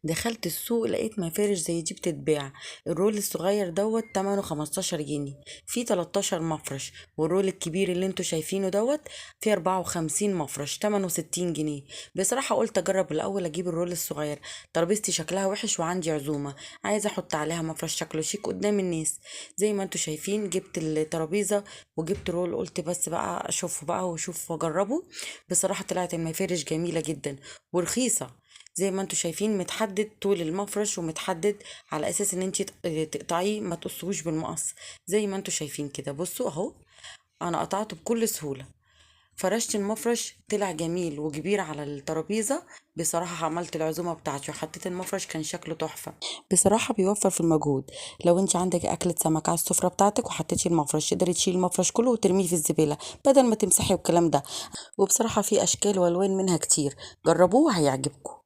دخلت السوق لقيت مفارش زي دي بتتباع. الرول الصغير دوت تمنه 15 جنيه، فيه 13 مفرش. والرول الكبير اللي انتوا شايفينه دوت فيه 54 مفرش، تمنه 60 جنيه. بصراحة قلت اجرب الاول اجيب الرول الصغير، ترابيزتي شكلها وحش وعندي عزومة عايزة احط عليها مفرش شكله شيك قدام الناس. زي ما انتوا شايفين جبت الترابيزة وجبت رول، قلت بس بقى اشوفه بقى واشوف واجربه. بصراحة طلعت المفارش جميلة جدا ورخيصة. زي ما انتوا شايفين متحدد طول المفرش ومتحدد على اساس ان انتي تقطعيه، ما تقصوش بالمقص. زي ما انتوا شايفين كده، بصوا اهو انا قطعته بكل سهولة. فرشت المفرش طلع جميل وكبير على الترابيزة. بصراحة عملت العزومة بتاعتي وحطيت المفرش كان شكله تحفة. بصراحة بيوفر في المجهود. لو انت عندك أكلة سمك على السفرة بتاعتك وحطيتي المفرش، تقدري تشيلي المفرش كله وترميه في الزبالة بدل ما تمسحي والكلام ده. وبصراحة في أشكال وألوان منها كتير، جربوه هيعجبكم.